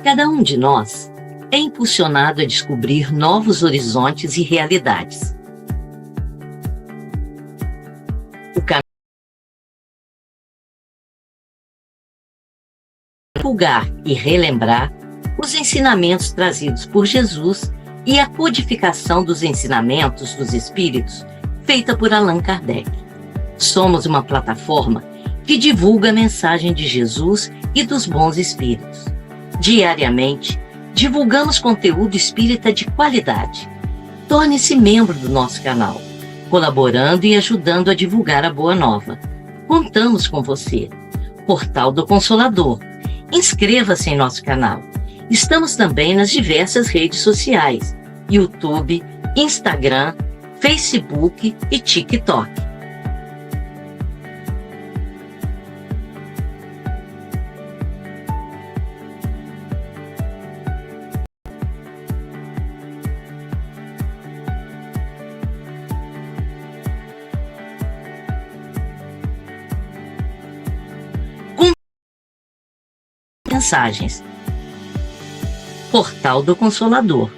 Cada um de nós é impulsionado a descobrir novos horizontes e realidades. O caminho é divulgar e relembrar os ensinamentos trazidos por Jesus e a codificação dos ensinamentos dos Espíritos feita por Allan Kardec. Somos uma plataforma que divulga a mensagem de Jesus e dos bons espíritos. Diariamente, divulgamos conteúdo espírita de qualidade. Torne-se membro do nosso canal, colaborando e ajudando a divulgar a Boa Nova. Contamos com você. Portal do Consolador. Inscreva-se em nosso canal. Estamos também nas diversas redes sociais: YouTube, Instagram, Facebook e TikTok. Mensagens. Portal do Consolador.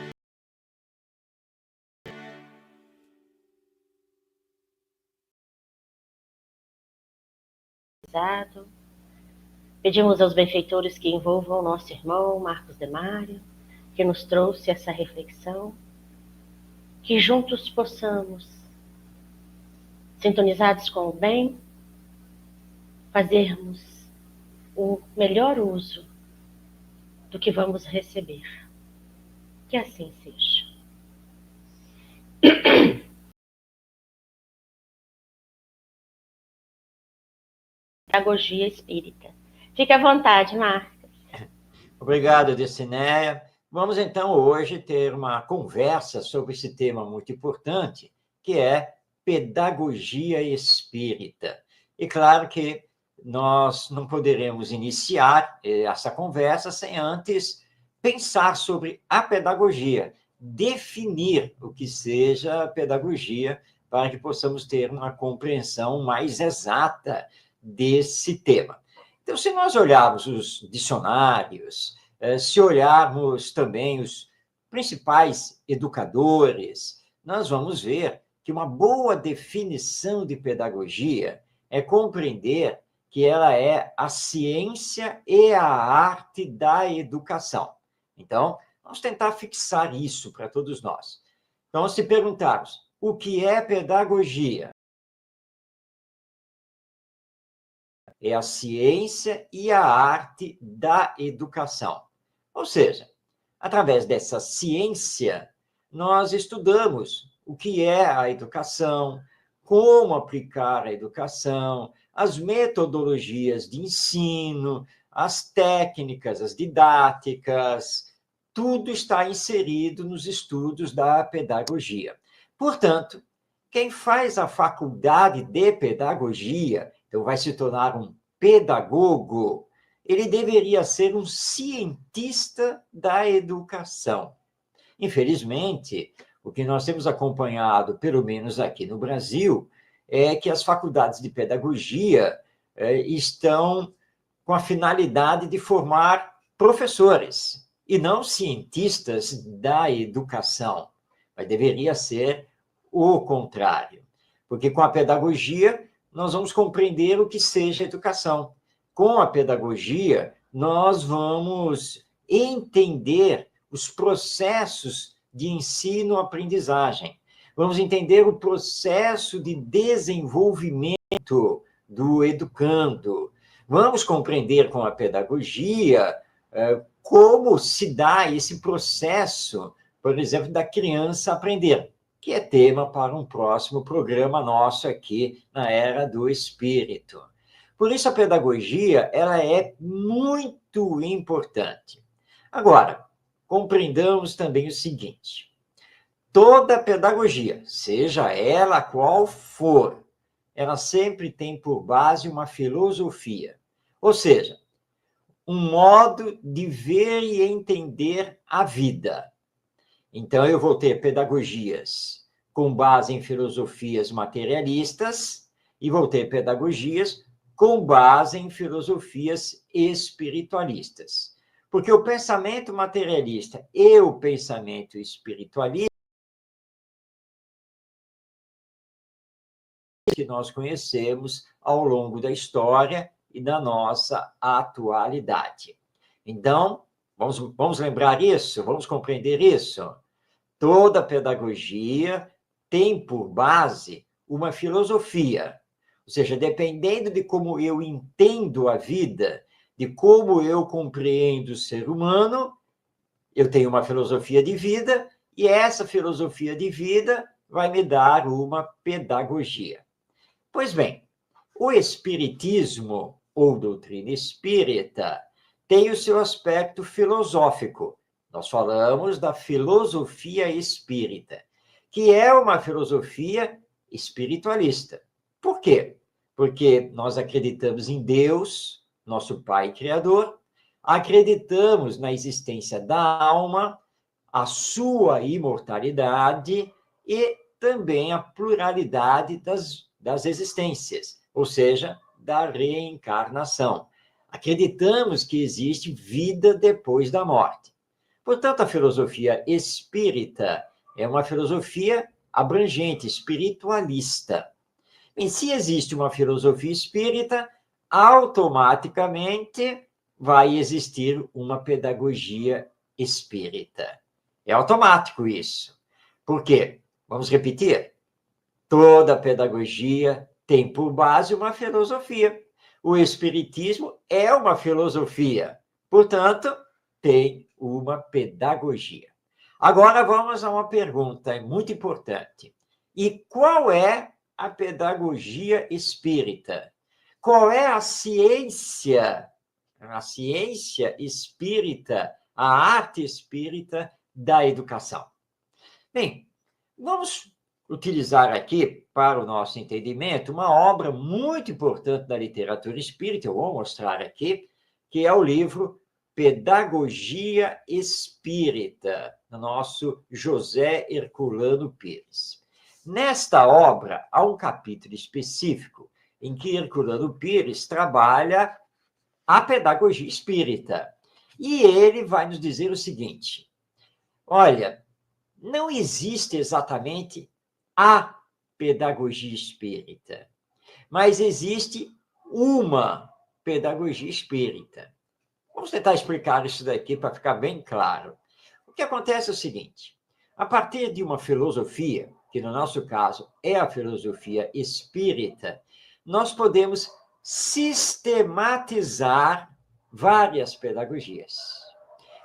Pedimos aos benfeitores que envolvam o nosso irmão Marcos Demário, que nos trouxe essa reflexão, que juntos possamos, sintonizados com o bem, fazermos o melhor uso do que vamos receber. Que assim seja. Pedagogia espírita. Fique à vontade, Marcos. Obrigado, Dulcineia. Vamos, então, hoje ter uma conversa sobre esse tema muito importante, que é pedagogia espírita. E claro que nós não poderemos iniciar essa conversa sem antes pensar sobre a pedagogia, definir o que seja pedagogia, para que possamos ter uma compreensão mais exata desse tema. Então, se nós olharmos os dicionários, se olharmos também os principais educadores, nós vamos ver que uma boa definição de pedagogia é compreender que ela é a ciência e a arte da educação. Então, vamos tentar fixar isso para todos nós. Então, se perguntarmos o que é pedagogia, é a ciência e a arte da educação. Ou seja, através dessa ciência, nós estudamos o que é a educação, como aplicar a educação, as metodologias de ensino, as técnicas, as didáticas, tudo está inserido nos estudos da pedagogia. Portanto, quem faz a faculdade de pedagogia, então vai se tornar um pedagogo, ele deveria ser um cientista da educação. Infelizmente, o que nós temos acompanhado, pelo menos aqui no Brasil, é que as faculdades de pedagogia estão com a finalidade de formar professores e não cientistas da educação. Mas deveria ser o contrário, porque com a pedagogia nós vamos compreender o que seja educação. Com a pedagogia, nós vamos entender os processos de ensino-aprendizagem. Vamos entender o processo de desenvolvimento do educando. Vamos compreender com a pedagogia como se dá esse processo, por exemplo, da criança aprender, que é tema para um próximo programa nosso aqui na Era do Espírito. Por isso, a pedagogia ela é muito importante. Agora, compreendamos também o seguinte: toda pedagogia, seja ela qual for, ela sempre tem por base uma filosofia, ou seja, um modo de ver e entender a vida. Então, eu vou ter pedagogias com base em filosofias materialistas e vou ter pedagogias com base em filosofias espiritualistas. Porque o pensamento materialista e o pensamento espiritualista que nós conhecemos ao longo da história e da nossa atualidade. Então, vamos lembrar isso, vamos compreender isso. Toda pedagogia tem por base uma filosofia, ou seja, dependendo de como eu entendo a vida, de como eu compreendo o ser humano, eu tenho uma filosofia de vida e essa filosofia de vida vai me dar uma pedagogia. Pois bem, o espiritismo ou doutrina espírita tem o seu aspecto filosófico. Nós falamos da filosofia espírita, que é uma filosofia espiritualista. Por quê? Porque nós acreditamos em Deus, nosso Pai Criador, acreditamos na existência da alma, a sua imortalidade e também a pluralidade das existências, ou seja, da reencarnação. Acreditamos que existe vida depois da morte. Portanto, a filosofia espírita é uma filosofia abrangente, espiritualista. E se existe uma filosofia espírita, automaticamente vai existir uma pedagogia espírita. É automático isso. Por quê? Vamos repetir? Toda pedagogia tem por base uma filosofia. O espiritismo é uma filosofia, portanto, tem uma pedagogia. Agora vamos a uma pergunta muito importante. E qual é a pedagogia espírita? Qual é a ciência espírita, a arte espírita da educação? Bem, vamos utilizar aqui, para o nosso entendimento, uma obra muito importante da literatura espírita, eu vou mostrar aqui, que é o livro Pedagogia Espírita, do nosso José Herculano Pires. Nesta obra, há um capítulo específico em que Herculano Pires trabalha a pedagogia espírita. E ele vai nos dizer o seguinte: olha, não existe exatamente a pedagogia espírita, mas existe uma pedagogia espírita. Vamos tentar explicar isso daqui para ficar bem claro. O que acontece é o seguinte: a partir de uma filosofia, que no nosso caso é a filosofia espírita, nós podemos sistematizar várias pedagogias,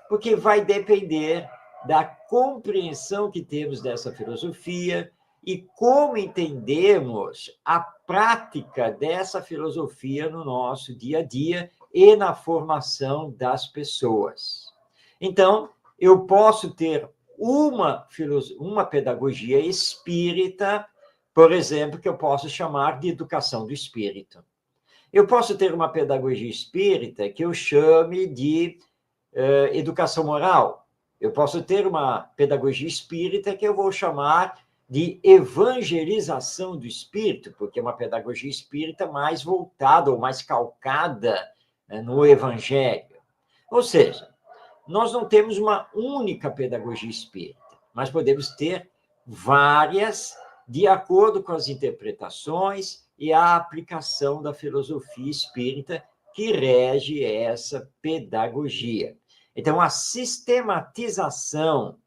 porque vai depender da compreensão que temos dessa filosofia e como entendemos a prática dessa filosofia no nosso dia a dia e na formação das pessoas. Então, eu posso ter uma pedagogia espírita, por exemplo, que eu posso chamar de educação do espírito. Eu posso ter uma pedagogia espírita que eu chame de educação moral. Eu posso ter uma pedagogia espírita que eu vou chamar de evangelização do espírito, porque é uma pedagogia espírita mais voltada ou mais calcada no evangelho. Ou seja, nós não temos uma única pedagogia espírita, mas podemos ter várias de acordo com as interpretações e a aplicação da filosofia espírita que rege essa pedagogia. Então, a sistematização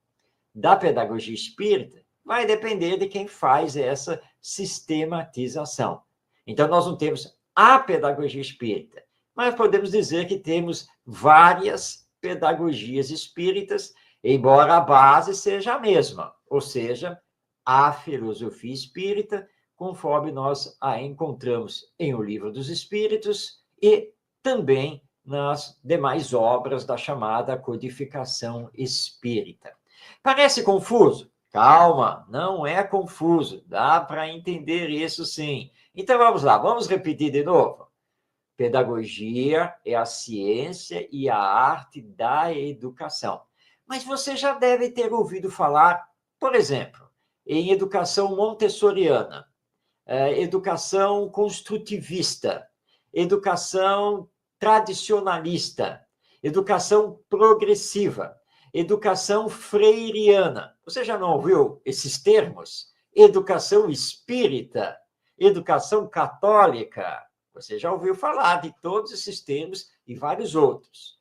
da pedagogia espírita vai depender de quem faz essa sistematização. Então, nós não temos a pedagogia espírita, mas podemos dizer que temos várias pedagogias espíritas, embora a base seja a mesma, ou seja, a filosofia espírita, conforme nós a encontramos em O Livro dos Espíritos e também nas demais obras da chamada codificação espírita. Parece confuso? Calma, não é confuso, dá para entender isso sim. Então vamos lá, vamos repetir de novo. Pedagogia é a ciência e a arte da educação. Mas você já deve ter ouvido falar, por exemplo, em educação montessoriana, educação construtivista, educação tradicionalista, educação progressiva, educação freiriana. Você já não ouviu esses termos? Educação espírita, educação católica. Você já ouviu falar de todos esses termos e vários outros.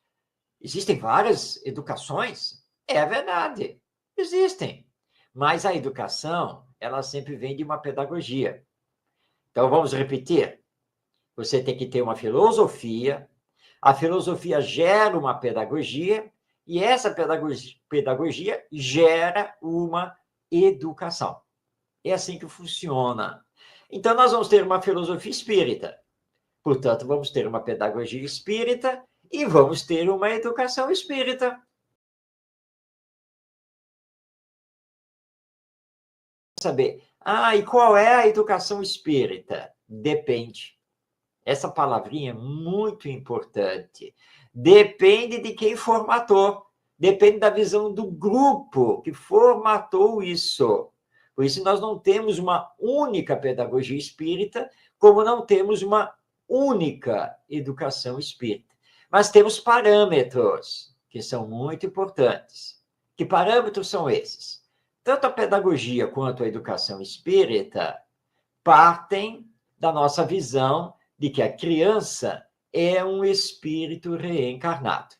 Existem várias educações? É verdade, existem. Mas a educação, ela sempre vem de uma pedagogia. Então, vamos repetir. Você tem que ter uma filosofia, a filosofia gera uma pedagogia, e essa pedagogia gera uma educação. É assim que funciona. Então, nós vamos ter uma filosofia espírita. Portanto, vamos ter uma pedagogia espírita e vamos ter uma educação espírita. Saber, e qual é a educação espírita? Depende. Essa palavrinha é muito importante. Depende de quem formatou. Depende da visão do grupo que formatou isso. Por isso, nós não temos uma única pedagogia espírita, como não temos uma única educação espírita. Mas temos parâmetros que são muito importantes. Que parâmetros são esses? Tanto a pedagogia quanto a educação espírita partem da nossa visão de que a criança é um espírito reencarnado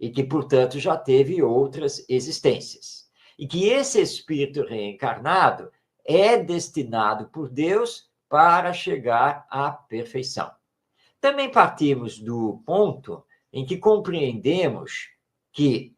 e que, portanto, já teve outras existências. E que esse espírito reencarnado é destinado por Deus para chegar à perfeição. Também partimos do ponto em que compreendemos que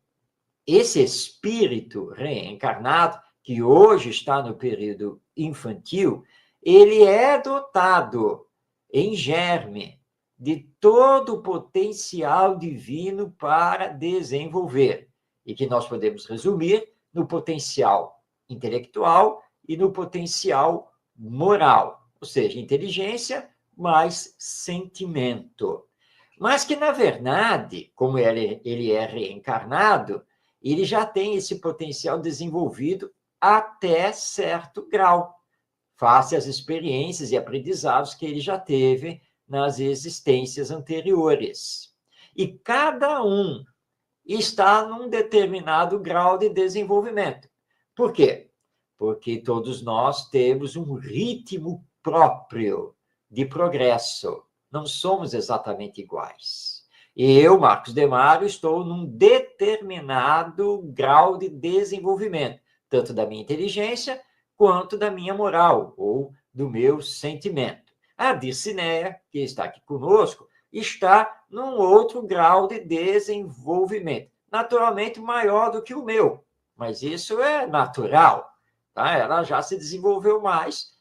esse espírito reencarnado, que hoje está no período infantil, ele é dotado em germe de todo o potencial divino para desenvolver, e que nós podemos resumir no potencial intelectual e no potencial moral, ou seja, inteligência mais sentimento. Mas que, na verdade, como ele é reencarnado, ele já tem esse potencial desenvolvido até certo grau, face às experiências e aprendizados que ele já teve nas existências anteriores. E cada um está num determinado grau de desenvolvimento. Por quê? Porque todos nós temos um ritmo próprio de progresso. Não somos exatamente iguais. Eu, Marcos Demário, estou num determinado grau de desenvolvimento, tanto da minha inteligência quanto da minha moral ou do meu sentimento. A Dircinéia, que está aqui conosco, está num outro grau de desenvolvimento, naturalmente maior do que o meu, mas isso é natural, tá? Ela já se desenvolveu mais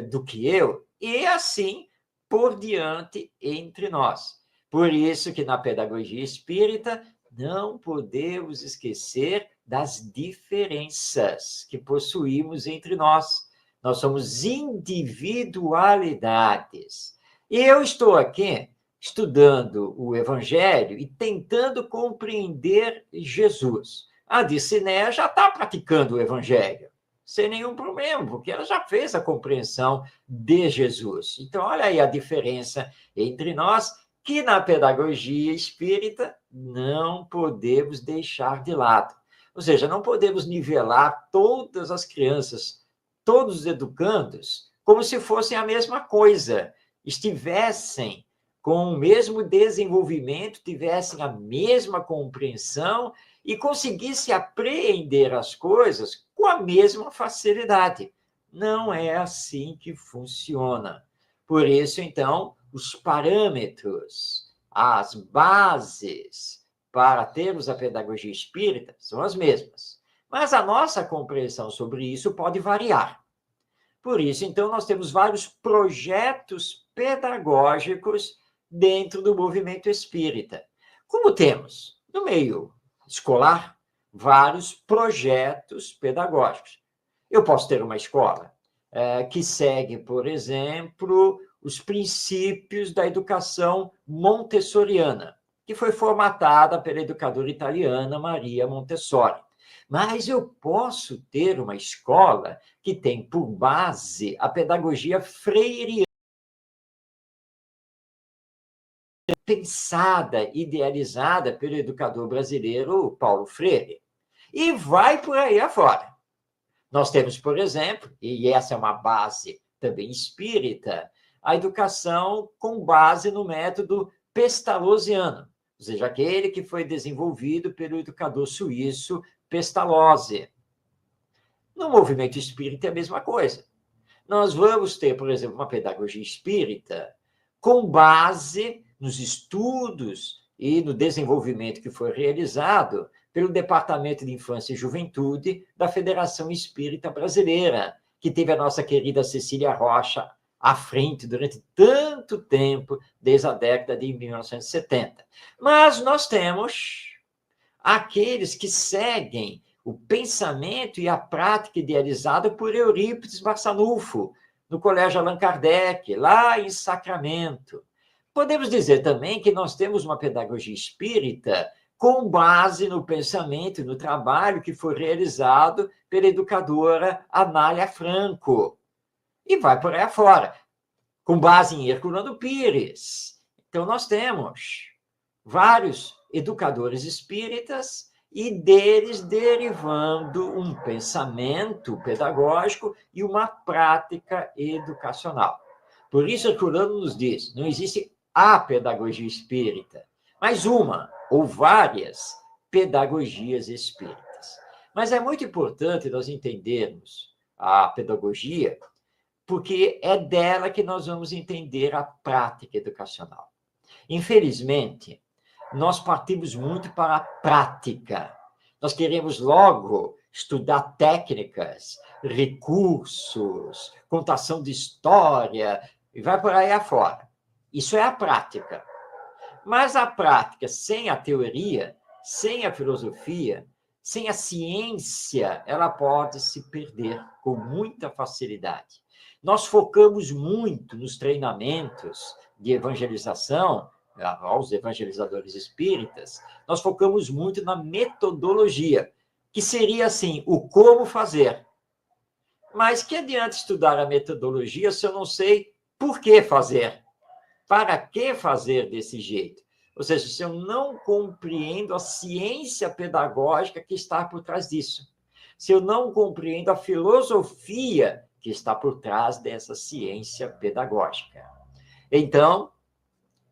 do que eu, e assim por diante entre nós. Por isso que na pedagogia espírita não podemos esquecer das diferenças que possuímos entre nós. Nós somos individualidades. E eu estou aqui estudando o Evangelho e tentando compreender Jesus. A Dircinéia já está praticando o Evangelho, sem nenhum problema, porque ela já fez a compreensão de Jesus. Então, olha aí a diferença entre nós, que na pedagogia espírita não podemos deixar de lado. Ou seja, não podemos nivelar todas as crianças, todos os educandos, como se fossem a mesma coisa, estivessem com o mesmo desenvolvimento, tivessem a mesma compreensão e conseguissem apreender as coisas com a mesma facilidade. Não é assim que funciona. Por isso, então, os parâmetros, as bases para termos a pedagogia espírita são as mesmas. Mas a nossa compreensão sobre isso pode variar. Por isso, então, nós temos vários projetos pedagógicos dentro do movimento espírita. Como temos, no meio escolar, vários projetos pedagógicos. Eu posso ter uma escola que segue, por exemplo, os princípios da educação montessoriana, que foi formatada pela educadora italiana Maria Montessori. Mas eu posso ter uma escola que tem por base a pedagogia freiriana. pensada, idealizada pelo educador brasileiro Paulo Freire. E vai por aí afora. Nós temos, por exemplo, e essa é uma base também espírita, a educação com base no método pestalozziano, ou seja, aquele que foi desenvolvido pelo educador suíço Pestalozzi. No movimento espírita é a mesma coisa. Nós vamos ter, por exemplo, uma pedagogia espírita com base nos estudos e no desenvolvimento que foi realizado pelo Departamento de Infância e Juventude da Federação Espírita Brasileira, que teve a nossa querida Cecília Rocha à frente durante tanto tempo, desde a década de 1970. Mas nós temos aqueles que seguem o pensamento e a prática idealizada por Eurípides Barçanufo, no Colégio Allan Kardec, lá em Sacramento. Podemos dizer também que nós temos uma pedagogia espírita com base no pensamento e no trabalho que foi realizado pela educadora Anália Franco. E vai por aí afora, com base em Herculano Pires. Então, nós temos vários educadores espíritas e deles derivando um pensamento pedagógico e uma prática educacional. Por isso, Herculano nos diz, não existe a pedagogia espírita, mas uma ou várias pedagogias espíritas. Mas é muito importante nós entendermos a pedagogia, porque é dela que nós vamos entender a prática educacional. Infelizmente, nós partimos muito para a prática. Nós queremos logo estudar técnicas, recursos, contação de história, e vai por aí afora. Isso é a prática. Mas a prática sem a teoria, sem a filosofia, sem a ciência, ela pode se perder com muita facilidade. Nós focamos muito nos treinamentos de evangelização, aos evangelizadores espíritas, nós focamos muito na metodologia, que seria assim, o como fazer. Mas que adianta estudar a metodologia se eu não sei por que fazer? Para que fazer desse jeito? Ou seja, se eu não compreendo a ciência pedagógica que está por trás disso, se eu não compreendo a filosofia que está por trás dessa ciência pedagógica. Então,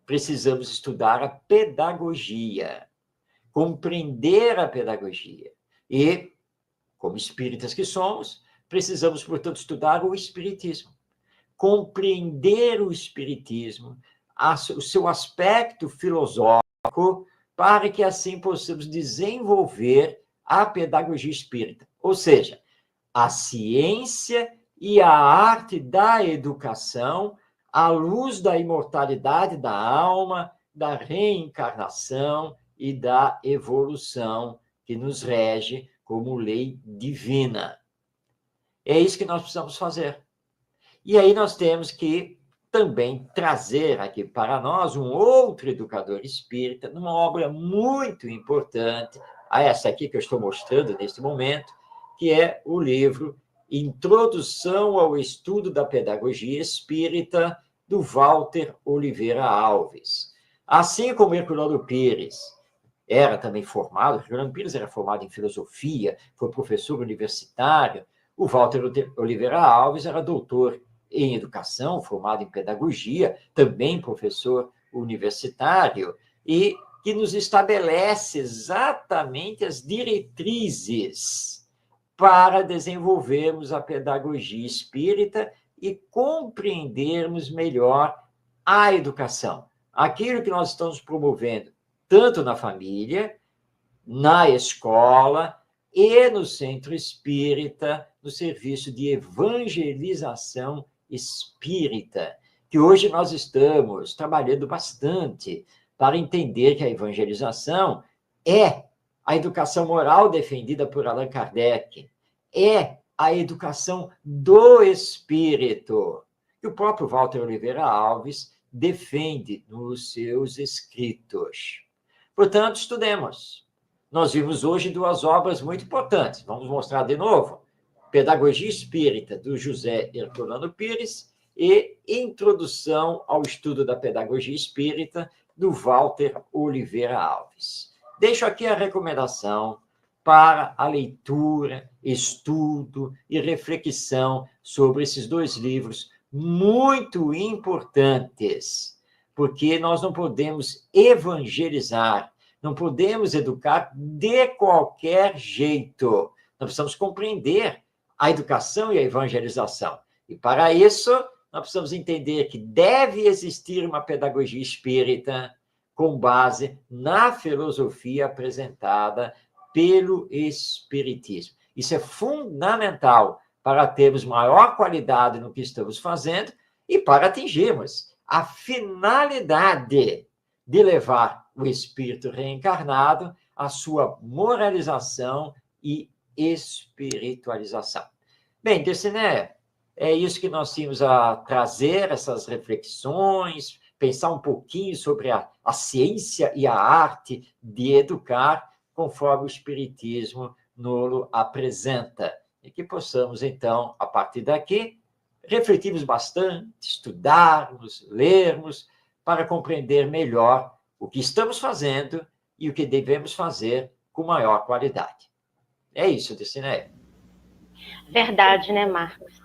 precisamos estudar a pedagogia, compreender a pedagogia. E, como espíritas que somos, precisamos, portanto, estudar o espiritismo, compreender o espiritismo, o seu aspecto filosófico, para que assim possamos desenvolver a pedagogia espírita. Ou seja, a ciência e a arte da educação à luz da imortalidade da alma, da reencarnação e da evolução que nos rege como lei divina. É isso que nós precisamos fazer. E aí nós temos que também trazer aqui para nós um outro educador espírita, numa obra muito importante, a essa aqui que eu estou mostrando neste momento, que é o livro Introdução ao Estudo da Pedagogia Espírita, do Walter Oliveira Alves. Assim como Herculano Pires era também formado, Herculano Pires era formado em filosofia, foi professor universitário, o Walter Oliveira Alves era doutor em educação, formado em pedagogia, também professor universitário, e que nos estabelece exatamente as diretrizes para desenvolvermos a pedagogia espírita e compreendermos melhor a educação. Aquilo que nós estamos promovendo, tanto na família, na escola e no centro espírita, no serviço de evangelização espírita, que hoje nós estamos trabalhando bastante para entender que a evangelização é a educação moral defendida por Allan Kardec, é a educação do espírito, que o próprio Walter Oliveira Alves defende nos seus escritos. Portanto, estudemos. Nós vimos hoje duas obras muito importantes. Vamos mostrar de novo. Pedagogia Espírita, do José Herculano Pires, e Introdução ao Estudo da Pedagogia Espírita, do Walter Oliveira Alves. Deixo aqui a recomendação para a leitura, estudo e reflexão sobre esses 2 livros muito importantes, porque nós não podemos evangelizar, não podemos educar de qualquer jeito. Nós precisamos compreender a educação e a evangelização. E, para isso, nós precisamos entender que deve existir uma pedagogia espírita com base na filosofia apresentada pelo Espiritismo. Isso é fundamental para termos maior qualidade no que estamos fazendo e para atingirmos a finalidade de levar o espírito reencarnado à sua moralização e espiritualização. Bem, Dircineia, é isso que nós tínhamos a trazer, essas reflexões, pensar um pouquinho sobre a ciência e a arte de educar, conforme o Espiritismo nos apresenta. E que possamos, então, a partir daqui, refletirmos bastante, estudarmos, lermos, para compreender melhor o que estamos fazendo e o que devemos fazer com maior qualidade. É isso, Dircineia. Verdade, né, Marcos?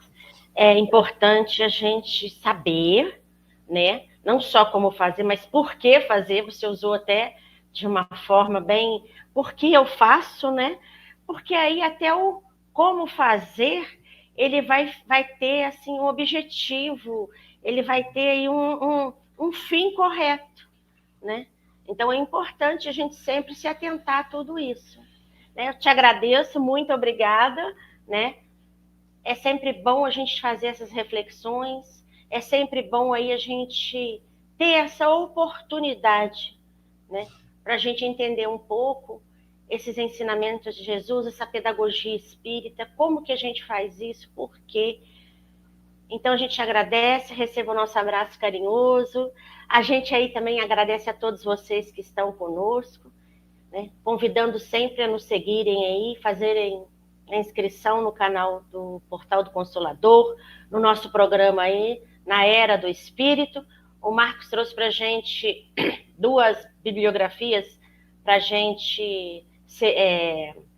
É importante a gente saber, né? Não só como fazer, mas por que fazer. Você usou até de uma forma bem... Por que eu faço, né? Porque aí até o como fazer, ele vai ter, assim, um objetivo, ele vai ter aí um fim correto, né? Então, é importante a gente sempre se atentar a tudo isso. Né? Eu te agradeço, muito obrigada, né? É sempre bom a gente fazer essas reflexões, é sempre bom aí a gente ter essa oportunidade, né? Para a gente entender um pouco esses ensinamentos de Jesus, essa pedagogia espírita, como que a gente faz isso, por quê. Então a gente agradece, receba o nosso abraço carinhoso, a gente aí também agradece a todos vocês que estão conosco, né? Convidando sempre a nos seguirem aí, fazerem a inscrição no canal do Portal do Consolador, no nosso programa aí, na Era do Espírito. O Marcos trouxe para a gente 2 bibliografias para a gente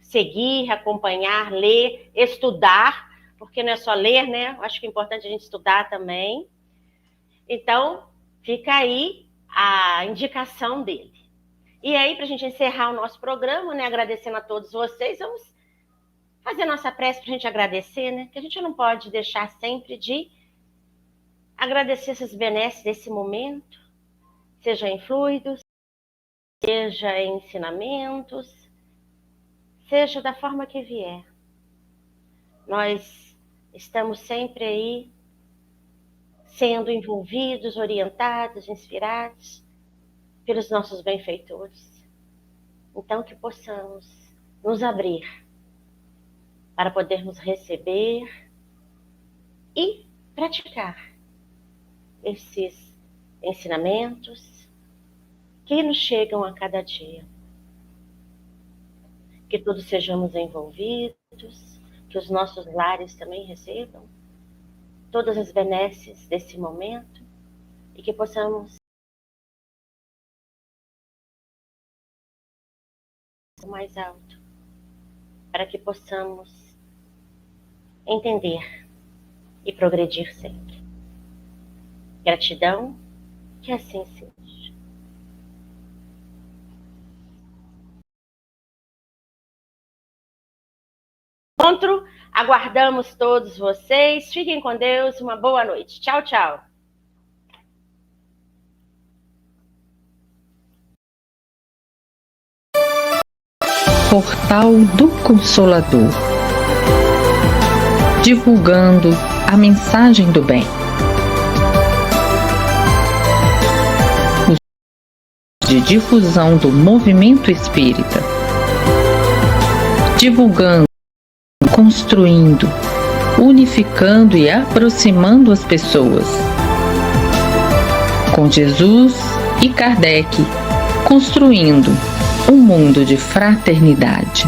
seguir, acompanhar, ler, estudar, porque não é só ler, né? Eu acho que é importante a gente estudar também. Então, fica aí a indicação dele. E aí, para a gente encerrar o nosso programa, né, agradecendo a todos vocês, vamos fazer nossa prece para a gente agradecer, né? Que a gente não pode deixar sempre de agradecer essas benesses desse momento, seja em fluidos, seja em ensinamentos, seja da forma que vier. Nós estamos sempre aí sendo envolvidos, orientados, inspirados pelos nossos benfeitores. Então, que possamos nos abrir para podermos receber e praticar esses ensinamentos que nos chegam a cada dia. Que todos sejamos envolvidos, que os nossos lares também recebam todas as benesses desse momento e que possamos mais alto, para que possamos entender e progredir sempre. Gratidão, que assim seja. Encontro, aguardamos todos vocês. Fiquem com Deus, uma boa noite. Tchau, tchau. Portal do Consolador, divulgando a mensagem do bem. De difusão do movimento espírita, divulgando, construindo, unificando e aproximando as pessoas. Com Jesus e Kardec, construindo um mundo de fraternidade.